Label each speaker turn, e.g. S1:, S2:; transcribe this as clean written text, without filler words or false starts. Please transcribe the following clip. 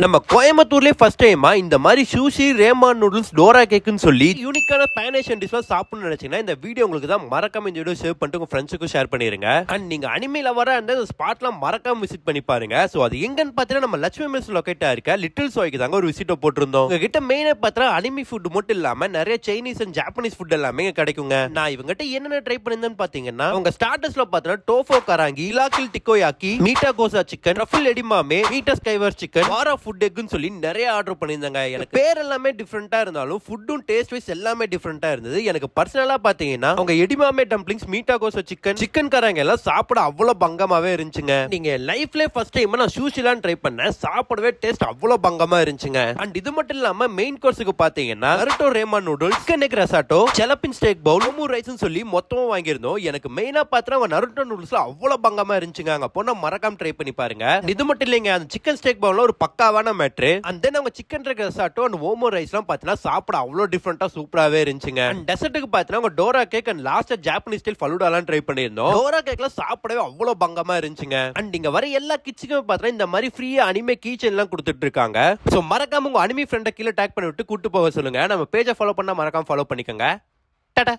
S1: நம்ம கோயம்புத்தூர்லயே ஃபர்ஸ்ட் டைமா இந்த மாதிரி சூஷி ரேமான் நூடுல்ஸ் டோரா கேக்குன்னு சொல்லி யூனிக்கான ஸ்பானிஷ் டிஷ்லாம் சாப்பிடணும்னு நினைச்சீங்கன்னா இந்த வீடியோ உங்களுக்கு தான் மறக்காம இந்த வீடியோ சேவ் பண்ணிட்டு உங்க ஃப்ரெண்ட்ஸுக்கும் ஷேர் பண்ணிருங்க. அண்ட் நீங்க அனிமேல வர அந்த ஸ்பாட்லாம் மறக்காம விசிட் பண்ணி பாருங்க. ஸோ அது எங்கன்னு பார்த்தீங்கன்னா நம்ம லட்சுமி மில்ஸ் லொக்கேட்டா இருக்க லிட்டில் சோய்க்கு தாங்க ஒரு விசிட்டோ போட்டிருந்தோம். உங்ககிட்ட மெயினா பார்த்தா அனிமி ஃபுட் மட்டும் இல்லாம நிறைய சைனீஸ் அண்ட் ஜாப்பனீஸ் ஃபுட் எல்லாமே இங்க கிடைக்குங்க. நான் இவங்ககிட்ட என்னென்ன ட்ரை பண்ணிருந்தேன்னு பாத்தீங்கன்னா உங்க ஸ்டார்டர்ஸ்ல பார்த்தீங்கன்னா tofu கராங்கி, இலாக்கில் டிக்கோயாக்கி, meetha kosa chicken, ரஃபில் எடிமாமே, meetha Sciver chicken, வாரா ஃபுட் எக்குன்னு சொல்லி நிறைய ஆர்டர் பண்ணியிருந்தாங்க. எனக்கு பேர் எல்லாமே டிஃப்ரெண்டா இருந்தாலும் ஃபுட்டும் டேஸ்ட் வைஸ் எல்லாமே டிஃப்ரெண்டா இருந்தது. எனக்கு பர்சனலா பாத்தீங்கன்னா அவங்க எடிமாமே dumplings, meetha kosa chicken, chicken கராங்க எல்லாம் சாப்பிட அவ்வளவு பங்கமாவே இருந்துச்சுங்க. நீங்க லைஃப்ல ஃபர்ஸ்ட் டைம் நான் சூஷிலாம் ட்ரை பண்ணேன். சாப்பிடவே டேஸ்ட் அவ்வளவு பங்கமா இருந்துச்சுங்க. அண்ட் இது மட்டும் இல்லாம மெயின் கோர்ஸுக்கு பாத்தீங்கன்னா Naruto ramen noodles, chicken egg risotto, jalapeno steak bowl, மோமு ரைஸ்னு சொல்லி மொத்தமா வாங்கியிருந்தோம். எனக்கு மெயினா பார்த்தா அவங்க நருட்டோ நூடுல்ஸ்ல அவ்வளவு பங்கமா இருந்துச்சுங்க. அங்க போனா மறக்காம ட்ரை பண்ணி பாருங்க. இது மட்டும் இல்லைங்க, அந்த சிக்கன் ஸ்டேக் பவுல்ல ஒரு பக்காவான மேட்ரு. அண்ட் தென் அவங்க சிக்கன் ரெசாட்டோ அண்ட் ஓமோ ரைஸ்லாம் பார்த்தீங்கன்னா சாப்பிட அவ்வளோ டிஃப்ரெண்டா சூப்பராகவே இருந்துச்சுங்க. அண்ட் டெசர்ட்டுக்கு பார்த்தீங்கன்னா அவங்க Dora cake and last Japanese style ஃபலூடாலாம் ட்ரை பண்ணியிருந்தோம். டோரா கேக்லாம் சாப்பிடவே அவ்வளோ பங்கமா இருந்துச்சுங்க. அண்ட் இங்க வர எல்லா கிட்ஸுக்கும் பார்த்தீங்கன்னா இந்த மாதிரி ஃப்ரீயா அனிமே கீச்சன் எல்லாம் கொடுத்துட்டு இருக்காங்க. ஸோ மறக்காம உங்க அனிமே ஃப்ரெண்டை கீழே டேக் பண்ணி விட்டு கூட்டு போக சொல்லுங்க. நம்ம பேஜை ஃபாலோ பண்ணா மறக்காம ஃபாலோ பண்ணிக்கோங்க. டாடா.